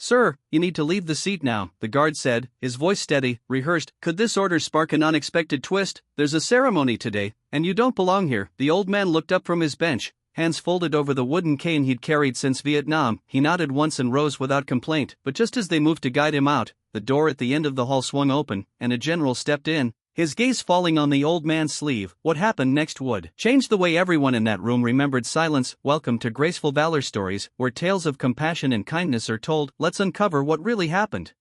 "Sir, you need to leave the seat now," the guard said, his voice steady, rehearsed. "Could this order spark an unexpected twist? There's a ceremony today, and you don't belong here." The old man looked up from his bench, hands folded over the wooden cane he'd carried since Vietnam. He nodded once and rose without complaint, but just as they moved to guide him out, the door at the end of the hall swung open, and a general stepped in, his gaze falling on the old man's sleeve. What happened next would change the way everyone in that room remembered Silence. Welcome to Graceful Valor Stories, where tales of compassion and kindness are told. Let's uncover what really happened.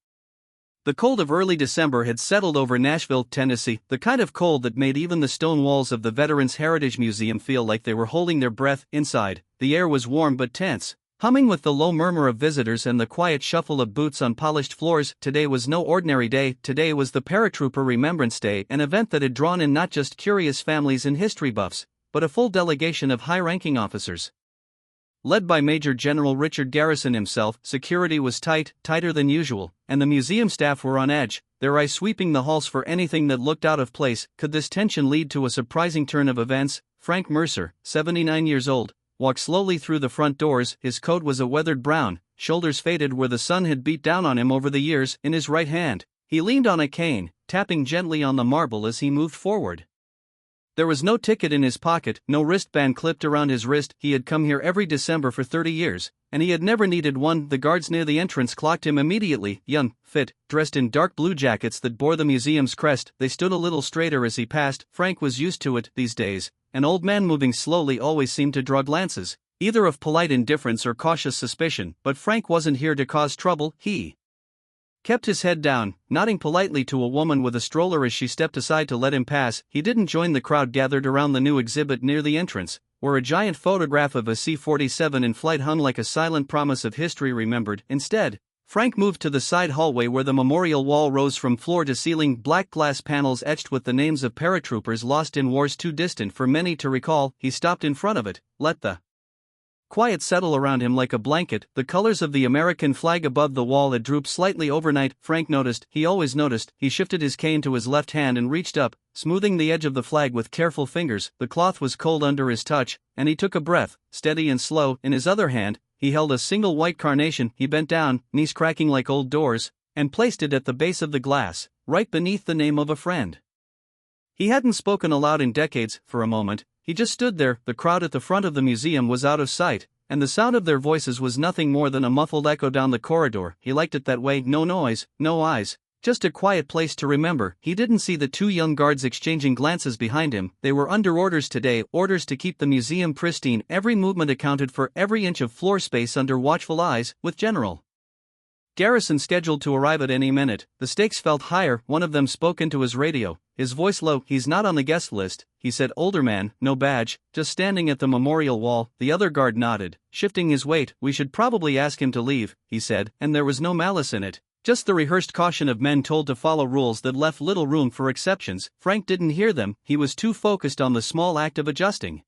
The cold of early December had settled over Nashville, Tennessee, the kind of cold that made even the stone walls of the Veterans Heritage Museum feel like they were holding their breath. Inside, the air was warm but tense, humming with the low murmur of visitors and the quiet shuffle of boots on polished floors. Today was no ordinary day. Today was the Paratrooper Remembrance Day, an event that had drawn in not just curious families and history buffs, but a full delegation of high-ranking officers. Led by Major General Richard Garrison himself, security was tight, tighter than usual, and the museum staff were on edge, their eyes sweeping the halls for anything that looked out of place. Could this tension lead to a surprising turn of events? Frank Mercer, 79 years old, walked slowly through the front doors. His coat was a weathered brown, shoulders faded where the sun had beat down on him over the years. In his right hand, he leaned on a cane, tapping gently on the marble as he moved forward. There was no ticket in his pocket, no wristband clipped around his wrist. He had come here every December for 30 years, and he had never needed one. The guards near the entrance clocked him immediately. Young, fit, dressed in dark blue jackets that bore the museum's crest, they stood a little straighter as he passed. Frank was used to it. These days, an old man moving slowly always seemed to draw glances, either of polite indifference or cautious suspicion, but Frank wasn't here to cause trouble. He kept his head down, nodding politely to a woman with a stroller as she stepped aside to let him pass. He didn't join the crowd gathered around the new exhibit near the entrance, where a giant photograph of a C-47 in flight hung like a silent promise of history remembered. Instead, Frank moved to the side hallway where the memorial wall rose from floor to ceiling, black glass panels etched with the names of paratroopers lost in wars too distant for many to recall. He stopped in front of it, let the quiet settle around him like a blanket. The colors of the American flag above the wall had drooped slightly overnight. Frank noticed, he always noticed. He shifted his cane to his left hand and reached up, smoothing the edge of the flag with careful fingers. The cloth was cold under his touch, and he took a breath, steady and slow. In his other hand, he held a single white carnation. He bent down, knees cracking like old doors, and placed it at the base of the glass, right beneath the name of a friend. He hadn't spoken aloud in decades. For a moment, he just stood there. The crowd at the front of the museum was out of sight, and the sound of their voices was nothing more than a muffled echo down the corridor. He liked it that way. No noise, no eyes, just a quiet place to remember. He didn't see the two young guards exchanging glances behind him. They were under orders today, orders to keep the museum pristine. Every movement accounted for, every inch of floor space under watchful eyes, with General Garrison scheduled to arrive at any minute. The stakes felt higher. One of them spoke into his radio, his voice low. "He's not on the guest list," he said. Older man, no badge, just standing at the memorial wall. The other guard nodded, shifting his weight. "We should probably ask him to leave," he said, and there was no malice in it, just the rehearsed caution of men told to follow rules that left little room for exceptions. Frank didn't hear them. He was too focused on the small act of adjusting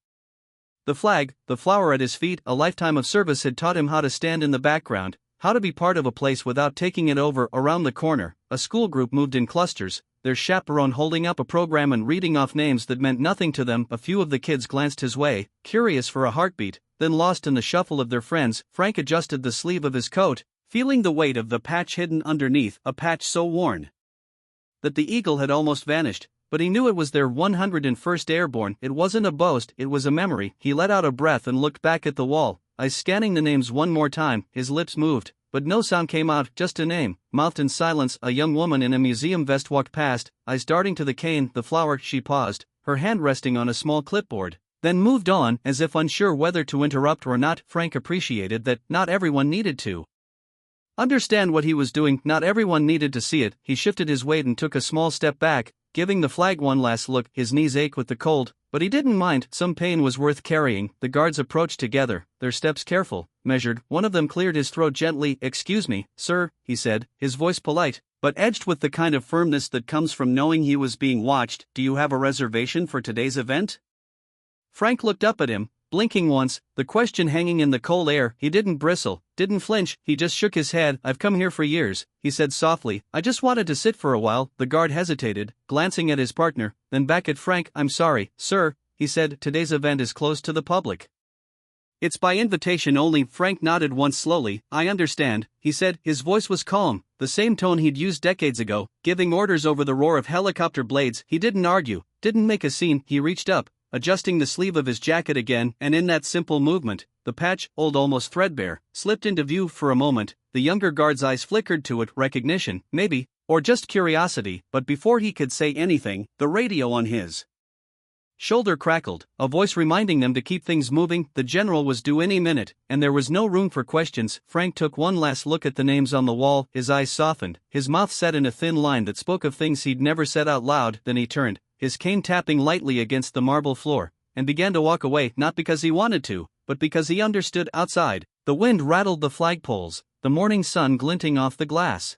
the flag. The flower at his feet, a lifetime of service had taught him how to stand in the background, how to be part of a place without taking it over. Around the corner, a school group moved in clusters, their chaperone holding up a program and reading off names that meant nothing to them. A few of the kids glanced his way, curious for a heartbeat, then lost in the shuffle of their friends. Frank adjusted the sleeve of his coat, feeling the weight of the patch hidden underneath, a patch so worn that the eagle had almost vanished, but he knew it was their 101st Airborne. It wasn't a boast, it was a memory. He let out a breath and looked back at the wall, eyes scanning the names one more time. His lips moved, but no sound came out, just a name, mouthed in silence. A young woman in a museum vest walked past, eyes darting to the cane, the flower. She paused, her hand resting on a small clipboard, then moved on, as if unsure whether to interrupt or not. Frank appreciated that not everyone needed to understand what he was doing, not everyone needed to see it. He shifted his weight and took a small step back, giving the flag one last look. His knees ached with the cold, but he didn't mind. Some pain was worth carrying. The guards approached together, their steps careful, measured. One of them cleared his throat gently. "Excuse me, sir," he said, his voice polite, but edged with the kind of firmness that comes from knowing he was being watched. "Do you have a reservation for today's event?" Frank looked up at him, blinking once, the question hanging in the cold air. He didn't bristle, didn't flinch, he just shook his head. "I've come here for years," he said softly. "I just wanted to sit for a while." The guard hesitated, glancing at his partner, then back at Frank. "I'm sorry, sir," he said, "today's event is closed to the public." It's by invitation only. Frank nodded once slowly. I understand, he said. His voice was calm, the same tone he'd used decades ago, giving orders over the roar of helicopter blades. He didn't argue, didn't make a scene. He reached up, adjusting the sleeve of his jacket again, and in that simple movement, the patch, old almost threadbare, slipped into view for a moment. The younger guard's eyes flickered to it, recognition, maybe, or just curiosity, but before he could say anything, the radio on his shoulder crackled, a voice reminding them to keep things moving. The general was due any minute, and there was no room for questions. Frank took one last look at the names on the wall, his eyes softened, his mouth set in a thin line that spoke of things he'd never said out loud. Then he turned, his cane tapping lightly against the marble floor, and began to walk away, not because he wanted to, but because he understood. Outside, the wind rattled the flagpoles, the morning sun glinting off the glass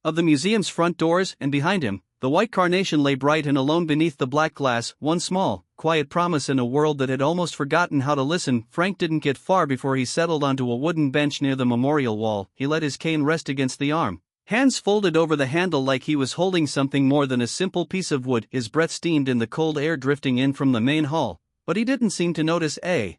of the museum's front doors, and behind him, the white carnation lay bright and alone beneath the black glass, one small, quiet promise in a world that had almost forgotten how to listen. Frank didn't get far before he settled onto a wooden bench near the memorial wall. He let his cane rest against the arm, hands folded over the handle like he was holding something more than a simple piece of wood. His breath steamed in the cold air drifting in from the main hall, but he didn't seem to notice. A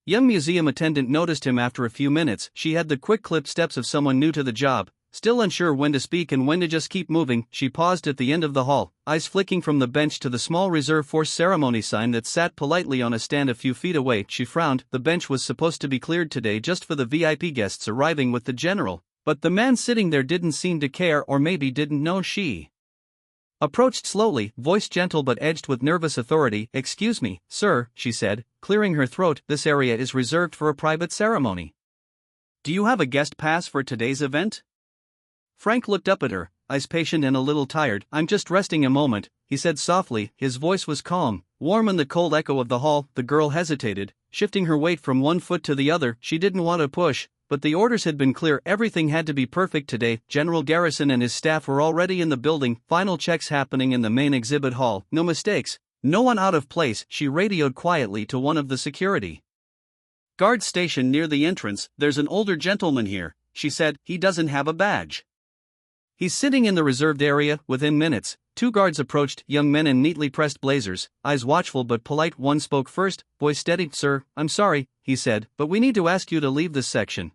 young museum attendant noticed him after a few minutes. She had the quick-clipped steps of someone new to the job, still unsure when to speak and when to just keep moving. She paused at the end of the hall, eyes flicking from the bench to the small reserve force ceremony sign that sat politely on a stand a few feet away. She frowned. The bench was supposed to be cleared today just for the VIP guests arriving with the general, but the man sitting there didn't seem to care, or maybe didn't know. She approached slowly, voice gentle but edged with nervous authority. Excuse me, sir, she said, clearing her throat. This area is reserved for a private ceremony. Do you have a guest pass for today's event? Frank looked up at her, eyes patient and a little tired. I'm just resting a moment, he said softly. His voice was calm, warm in the cold echo of the hall. The girl hesitated, shifting her weight from one foot to the other. She didn't want to push, but the orders had been clear. Everything had to be perfect today. General Garrison and his staff were already in the building, final checks happening in the main exhibit hall. No mistakes, no one out of place. She radioed quietly to one of the security guards stationed near the entrance. There's an older gentleman here, she said. He doesn't have a badge. He's sitting in the reserved area. Within minutes, two guards approached, young men in neatly pressed blazers, eyes watchful but polite. One spoke first, voice steady. Sir, I'm sorry, he said, but we need to ask you to leave this section.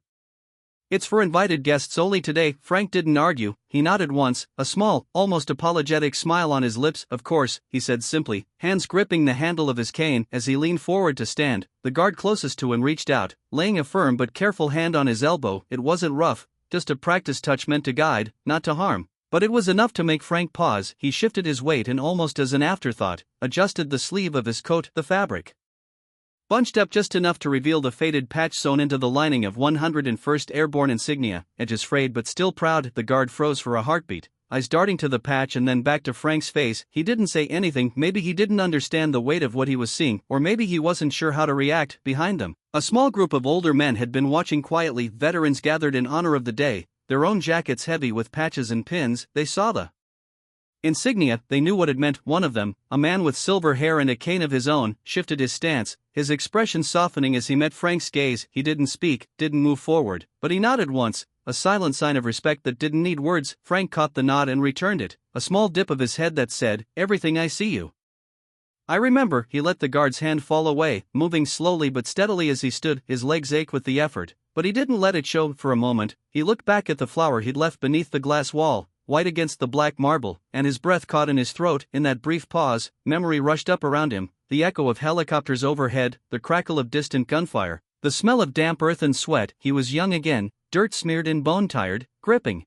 It's for invited guests only today. Frank didn't argue. He nodded once, a small, almost apologetic smile on his lips. Of course, he said simply, hands gripping the handle of his cane. As he leaned forward to stand, the guard closest to him reached out, laying a firm but careful hand on his elbow. It wasn't rough, just a practice touch meant to guide, not to harm. But it was enough to make Frank pause. He shifted his weight and, almost as an afterthought, adjusted the sleeve of his coat. The fabric bunched up just enough to reveal the faded patch sewn into the lining of 101st Airborne insignia, edges frayed but still proud. The guard froze for a heartbeat, eyes darting to the patch and then back to Frank's face. He didn't say anything. Maybe he didn't understand the weight of what he was seeing, or maybe he wasn't sure how to react. Behind them, a small group of older men had been watching quietly. Veterans gathered in honor of the day, their own jackets heavy with patches and pins. They saw the insignia, they knew what it meant. One of them, a man with silver hair and a cane of his own, shifted his stance, his expression softening as he met Frank's gaze. He didn't speak, didn't move forward, but he nodded once, a silent sign of respect that didn't need words. Frank caught the nod and returned it, a small dip of his head that said, "Everything I see you." "I remember." He let the guard's hand fall away, moving slowly but steadily as he stood. His legs ached with the effort, but he didn't let it show. For a moment, he looked back at the flower he'd left beneath the glass wall, white against the black marble, and his breath caught in his throat. In that brief pause, memory rushed up around him, the echo of helicopters overhead, the crackle of distant gunfire, the smell of damp earth and sweat. He was young again, dirt-smeared and bone-tired, gripping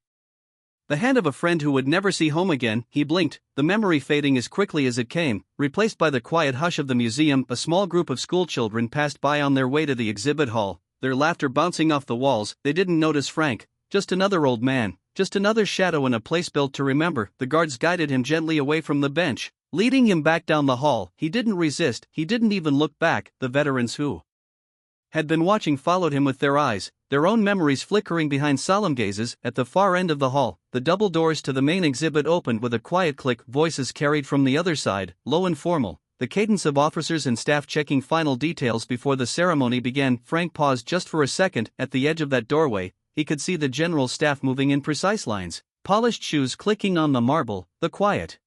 the hand of a friend who would never see home again. He blinked, the memory fading as quickly as it came, replaced by the quiet hush of the museum. A small group of schoolchildren passed by on their way to the exhibit hall, their laughter bouncing off the walls. They didn't notice Frank, just another old man, just another shadow in a place built to remember. The guards guided him gently away from the bench, leading him back down the hall. He didn't resist, he didn't even look back. The veterans who had been watching followed him with their eyes, their own memories flickering behind solemn gazes. At the far end of the hall, the double doors to the main exhibit opened with a quiet click. Voices carried from the other side, low and formal, the cadence of officers and staff checking final details before the ceremony began. Frank paused just for a second. At the edge of that doorway, he could see the general's staff moving in precise lines, polished shoes clicking on the marble, the quiet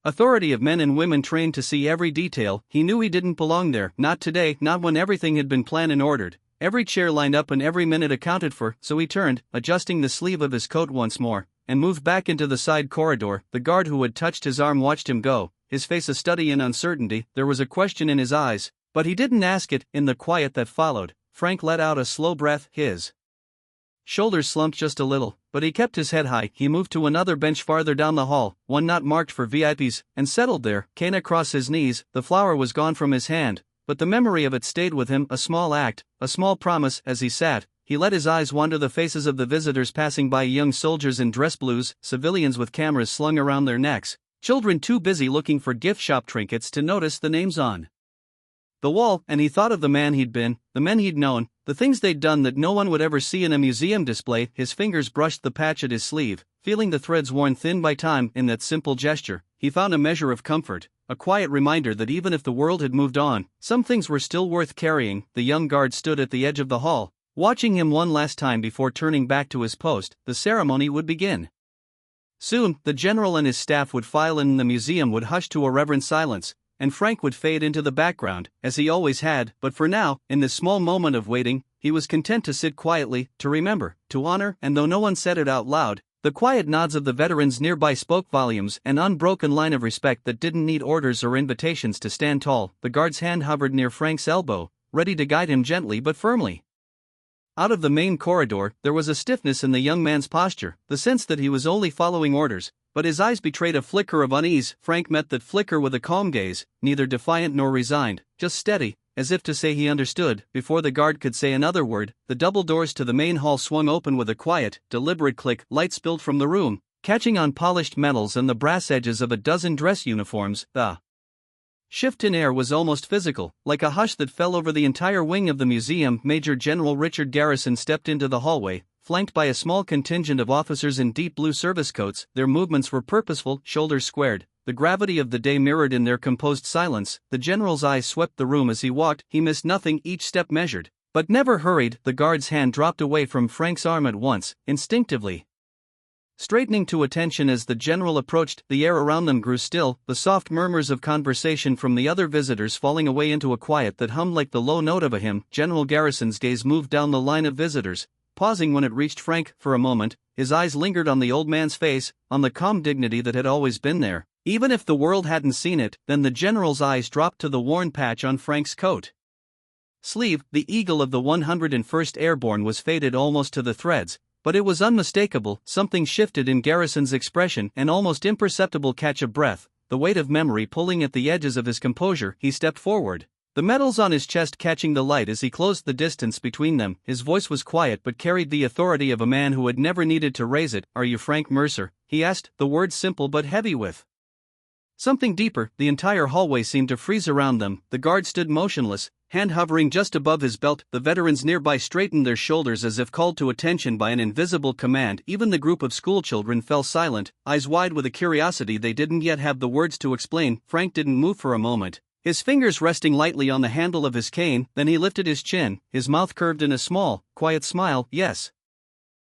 Authority of men and women trained to see every detail. He knew he didn't belong there, not today, not when everything had been planned and ordered. Every chair lined up and every minute accounted for, so he turned, adjusting the sleeve of his coat once more, and moved back into the side corridor. The guard who had touched his arm watched him go, his face a study in uncertainty. There was a question in his eyes, but he didn't ask it. In the quiet that followed, Frank let out a slow breath, his shoulders slumped just a little, but he kept his head high. He moved to another bench farther down the hall, one not marked for VIPs, and settled there, cane across his knees. The flower was gone from his hand, but the memory of it stayed with him. A small act, a small promise. As he sat, he let his eyes wander the faces of the visitors passing by, young soldiers in dress blues, civilians with cameras slung around their necks, children too busy looking for gift shop trinkets to notice the names on the wall. And he thought of the man he'd been, the men he'd known, the things they'd done that no one would ever see in a museum display. His fingers brushed the patch at his sleeve, feeling the threads worn thin by time. In that simple gesture, he found a measure of comfort, a quiet reminder that even if the world had moved on, some things were still worth carrying. The young guard stood at the edge of the hall, watching him one last time before turning back to his post. The ceremony would begin soon. The general and his staff would file in. The museum would hush to a reverent silence, and Frank would fade into the background, as he always had. But for now, in this small moment of waiting, he was content to sit quietly, to remember, to honor. And though no one said it out loud, the quiet nods of the veterans nearby spoke volumes, an unbroken line of respect that didn't need orders or invitations to stand tall. The guard's hand hovered near Frank's elbow, ready to guide him gently but firmly. Out of the main corridor, there was a stiffness in the young man's posture, the sense that he was only following orders, but his eyes betrayed a flicker of unease. Frank met that flicker with a calm gaze, neither defiant nor resigned, just steady, as if to say he understood. Before the guard could say another word, the double doors to the main hall swung open with a quiet, deliberate click. Light spilled from the room, catching on polished metals and the brass edges of a dozen dress uniforms. The shift in air was almost physical, like a hush that fell over the entire wing of the museum. Major General Richard Garrison stepped into the hallway, flanked by a small contingent of officers in deep blue service coats. Their movements were purposeful, shoulders squared, the gravity of the day mirrored in their composed silence. The general's eyes swept the room as he walked. He missed nothing, each step measured, but never hurried. The guard's hand dropped away from Frank's arm at once, instinctively straightening to attention as the general approached. The air around them grew still, the soft murmurs of conversation from the other visitors falling away into a quiet that hummed like the low note of a hymn. General Garrison's gaze moved down the line of visitors, pausing when it reached Frank. For a moment, his eyes lingered on the old man's face, on the calm dignity that had always been there, even if the world hadn't seen it. Then the general's eyes dropped to the worn patch on Frank's coat sleeve. The eagle of the 101st Airborne was faded almost to the threads, but it was unmistakable. Something shifted in Garrison's expression, an almost imperceptible catch of breath, the weight of memory pulling at the edges of his composure. He stepped forward, the medals on his chest catching the light as he closed the distance between them. His voice was quiet but carried the authority of a man who had never needed to raise it. "Are you Frank Mercer?" he asked, the words simple but heavy with something deeper. The entire hallway seemed to freeze around them. The guard stood motionless, hand hovering just above his belt. The veterans nearby straightened their shoulders as if called to attention by an invisible command. Even the group of schoolchildren fell silent, eyes wide with a curiosity they didn't yet have the words to explain. Frank didn't move for a moment, his fingers resting lightly on the handle of his cane. Then he lifted his chin, his mouth curved in a small, quiet smile. "Yes,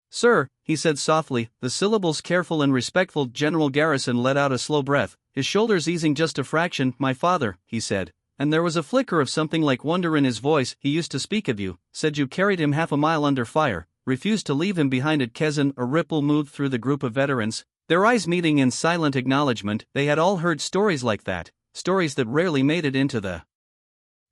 sir," he said softly, the syllables careful and respectful. General Garrison let out a slow breath, his shoulders easing just a fraction. "My father," he said, and there was a flicker of something like wonder in his voice. "He used to speak of you, said you carried him half a mile under fire, refused to leave him behind at Kazan." A ripple moved through the group of veterans, their eyes meeting in silent acknowledgement. They had all heard stories like that, stories that rarely made it into the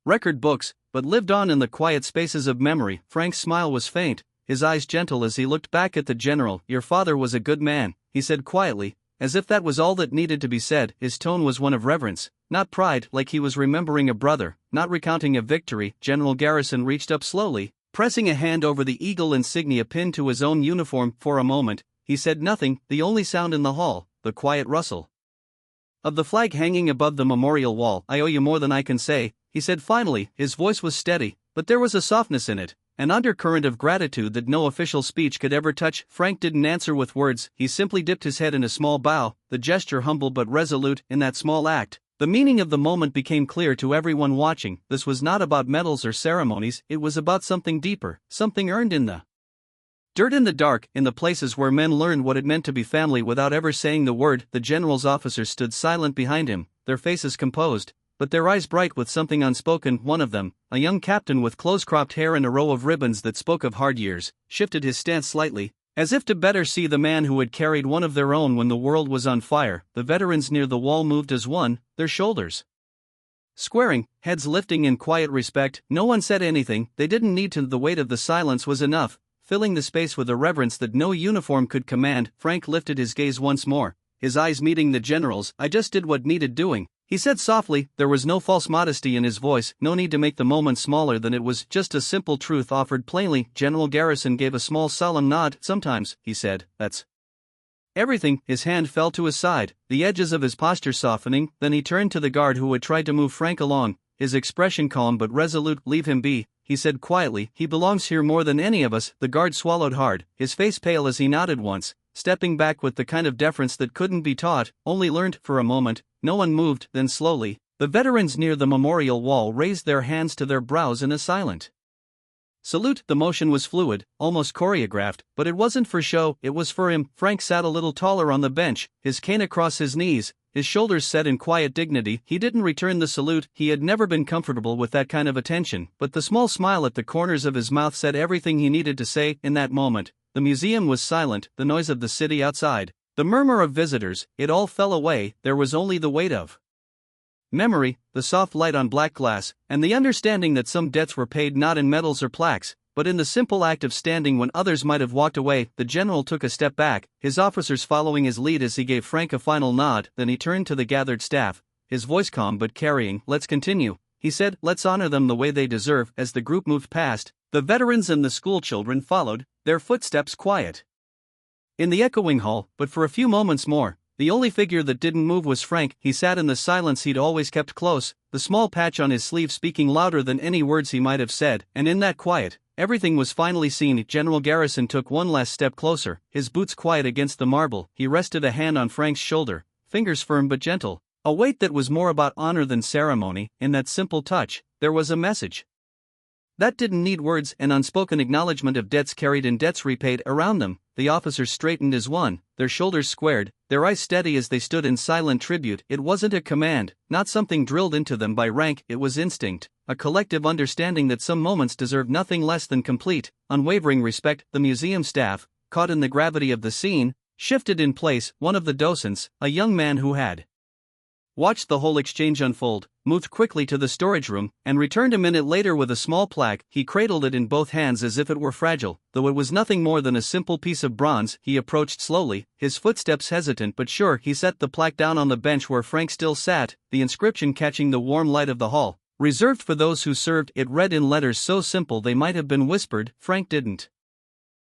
record books, but lived on in the quiet spaces of memory. Frank's smile was faint, his eyes gentle as he looked back at the general. "Your father was a good man," he said quietly, as if that was all that needed to be said. His tone was one of reverence, not pride, like he was remembering a brother, not recounting a victory. General Garrison reached up slowly, pressing a hand over the eagle insignia pinned to his own uniform. For a moment, he said nothing, the only sound in the hall, the quiet rustle of the flag hanging above the memorial wall. "I owe you more than I can say," he said finally. His voice was steady, but there was a softness in it, an undercurrent of gratitude that no official speech could ever touch. Frank didn't answer with words, he simply dipped his head in a small bow, the gesture humble but resolute. In that small act, the meaning of the moment became clear to everyone watching. This was not about medals or ceremonies, it was about something deeper, something earned in the Dirt in the dark, in the places where men learned what it meant to be family without ever saying the word. The general's officers stood silent behind him, their faces composed, but their eyes bright with something unspoken. One of them, a young captain with close-cropped hair and a row of ribbons that spoke of hard years, shifted his stance slightly, as if to better see the man who had carried one of their own when the world was on fire. The veterans near the wall moved as one, their shoulders squaring, heads lifting in quiet respect. No one said anything, they didn't need to. The weight of the silence was enough, filling the space with a reverence that no uniform could command. Frank lifted his gaze once more, his eyes meeting the general's. "I just did what needed doing," he said softly. There was no false modesty in his voice, no need to make the moment smaller than it was, just a simple truth offered plainly. General Garrison gave a small solemn nod. "Sometimes," he said, "that's everything." His hand fell to his side, the edges of his posture softening. Then he turned to the guard who had tried to move Frank along, his expression calm but resolute. "Leave him be," he said quietly. "He belongs here more than any of us." The guard swallowed hard, his face pale as he nodded once, stepping back with the kind of deference that couldn't be taught, only learned. For a moment, no one moved. Then slowly, the veterans near the memorial wall raised their hands to their brows in a silent salute. The motion was fluid, almost choreographed, but it wasn't for show, it was for him. Frank sat a little taller on the bench, his cane across his knees, his shoulders set in quiet dignity. He didn't return the salute, he had never been comfortable with that kind of attention, but the small smile at the corners of his mouth said everything he needed to say. In that moment, the museum was silent, the noise of the city outside, the murmur of visitors, it all fell away. There was only the weight of memory, the soft light on black glass, and the understanding that some debts were paid not in medals or plaques, but in the simple act of standing when others might have walked away. The general took a step back, his officers following his lead as he gave Frank a final nod. Then he turned to the gathered staff, his voice calm but carrying. "Let's continue," he said. "Let's honor them the way they deserve." As the group moved past, the veterans and the schoolchildren followed, their footsteps quiet in the echoing hall. But for a few moments more, the only figure that didn't move was Frank. He sat in the silence he'd always kept close, the small patch on his sleeve speaking louder than any words he might have said. And in that quiet, everything was finally seen. General Garrison took one last step closer, his boots quiet against the marble. He rested a hand on Frank's shoulder, fingers firm but gentle, a weight that was more about honor than ceremony. In that simple touch, there was a message that didn't need words, an unspoken acknowledgement of debts carried and debts repaid. Around them, the officers straightened as one, their shoulders squared, their eyes steady as they stood in silent tribute. It wasn't a command, not something drilled into them by rank, it was instinct, a collective understanding that some moments deserved nothing less than complete, unwavering respect. The museum staff, caught in the gravity of the scene, shifted in place. One of the docents, a young man who had watched the whole exchange unfold, moved quickly to the storage room, and returned a minute later with a small plaque. He cradled it in both hands as if it were fragile, though it was nothing more than a simple piece of bronze. He approached slowly, his footsteps hesitant but sure. He set the plaque down on the bench where Frank still sat, the inscription catching the warm light of the hall. "Reserved for those who served." It read in letters so simple they might have been whispered. Frank didn't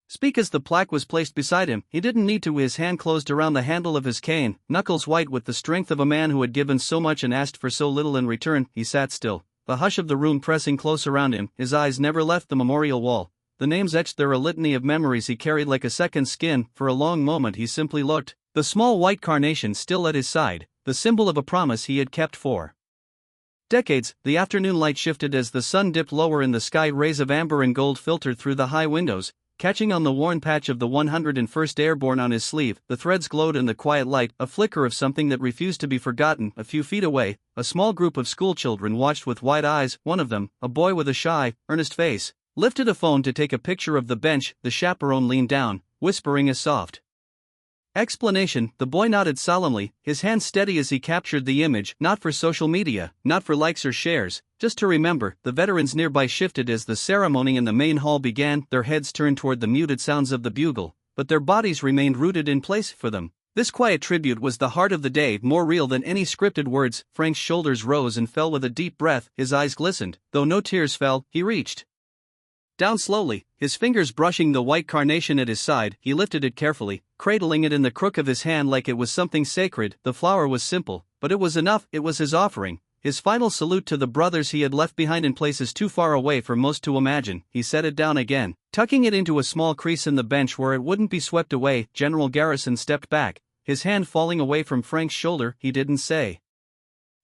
speak as the plaque was placed beside him. He didn't need to. His hand closed around the handle of his cane, knuckles white with the strength of a man who had given so much and asked for so little in return. He sat still, the hush of the room pressing close around him. His eyes never left the memorial wall. The names etched there, a litany of memories he carried like a second skin. For a long moment he simply looked, the small white carnation still at his side, the symbol of a promise he had kept for decades. The afternoon light shifted as the sun dipped lower in the sky. Rays of amber and gold filtered through the high windows, catching on the worn patch of the 101st Airborne on his sleeve. The threads glowed in the quiet light, a flicker of something that refused to be forgotten. A few feet away, a small group of schoolchildren watched with wide eyes. One of them, a boy with a shy, earnest face, lifted a phone to take a picture of the bench. The chaperone leaned down, whispering a soft explanation. The boy nodded solemnly, his hand steady as he captured the image. Not for social media, not for likes or shares, just to remember. The veterans nearby shifted as the ceremony in the main hall began, their heads turned toward the muted sounds of the bugle, but their bodies remained rooted in place. For them, this quiet tribute was the heart of the day, more real than any scripted words. Frank's shoulders rose and fell with a deep breath, his eyes glistened, though no tears fell. He reached down slowly, his fingers brushing the white carnation at his side. He lifted it carefully, cradling it in the crook of his hand like it was something sacred. The flower was simple, but it was enough. It was his offering, his final salute to the brothers he had left behind in places too far away for most to imagine. He set it down again, tucking it into a small crease in the bench where it wouldn't be swept away. General Garrison stepped back, his hand falling away from Frank's shoulder. He didn't say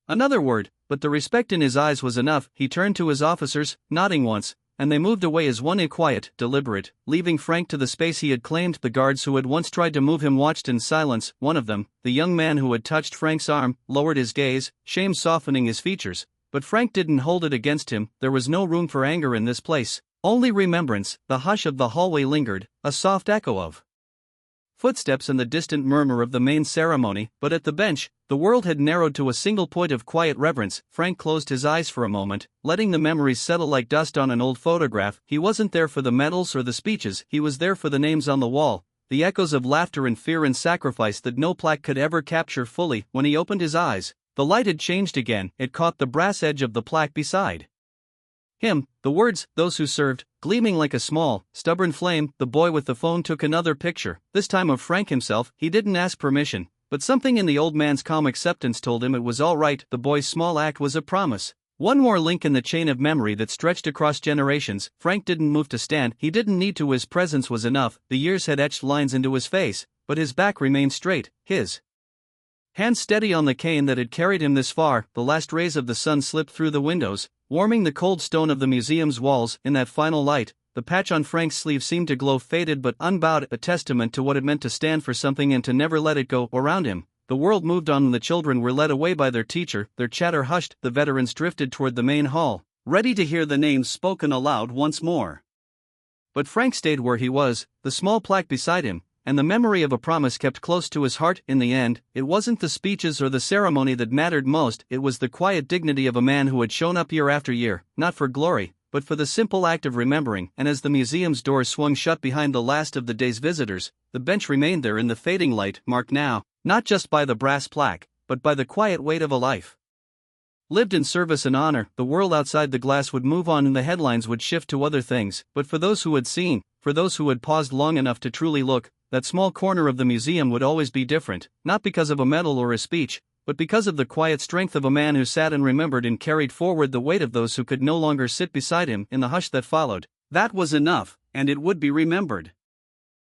another word, but the respect in his eyes was enough. He turned to his officers, nodding once, and they moved away as one, quiet, deliberate, leaving Frank to the space he had claimed. The guards who had once tried to move him watched in silence. One of them, the young man who had touched Frank's arm, lowered his gaze, shame softening his features. But Frank didn't hold it against him. There was no room for anger in this place, only remembrance. The hush of the hallway lingered, a soft echo of footsteps and the distant murmur of the main ceremony. But at the bench, the world had narrowed to a single point of quiet reverence. Frank closed his eyes for a moment, letting the memories settle like dust on an old photograph. He wasn't there for the medals or the speeches, he was there for the names on the wall, the echoes of laughter and fear and sacrifice that no plaque could ever capture fully. When he opened his eyes, the light had changed again. It caught the brass edge of the plaque beside him, the words, "Those who served," gleaming like a small, stubborn flame. The boy with the phone took another picture, this time of Frank himself. He didn't ask permission, but something in the old man's calm acceptance told him it was all right. The boy's small act was a promise, one more link in the chain of memory that stretched across generations. Frank didn't move to stand, he didn't need to, his presence was enough. The years had etched lines into his face, but his back remained straight, his hands steady on the cane that had carried him this far. The last rays of the sun slipped through the windows, warming the cold stone of the museum's walls. In that final light, the patch on Frank's sleeve seemed to glow, faded but unbowed, a testament to what it meant to stand for something and to never let it go. Around him, the world moved on. The children were led away by their teacher, their chatter hushed. The veterans drifted toward the main hall, ready to hear the names spoken aloud once more. But Frank stayed where he was, the small plaque beside him, and the memory of a promise kept close to his heart. In the end, it wasn't the speeches or the ceremony that mattered most, it was the quiet dignity of a man who had shown up year after year, not for glory, but for the simple act of remembering. And as the museum's doors swung shut behind the last of the day's visitors, the bench remained there in the fading light, marked now, not just by the brass plaque, but by the quiet weight of a life lived in service and honor. The world outside the glass would move on and the headlines would shift to other things, but for those who had seen, for those who had paused long enough to truly look, that small corner of the museum would always be different, not because of a medal or a speech, but because of the quiet strength of a man who sat and remembered and carried forward the weight of those who could no longer sit beside him. In the hush that followed, that was enough, and it would be remembered.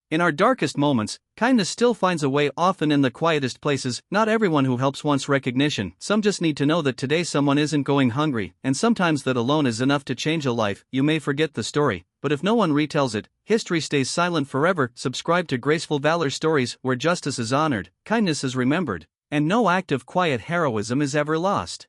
In our darkest moments, kindness still finds a way, often in the quietest places. Not everyone who helps wants recognition, some just need to know that today someone isn't going hungry, and sometimes that alone is enough to change a life. You may forget the story, but if no one retells it, history stays silent forever. Subscribe to Graceful Valor Stories, where justice is honored, kindness is remembered, and no act of quiet heroism is ever lost.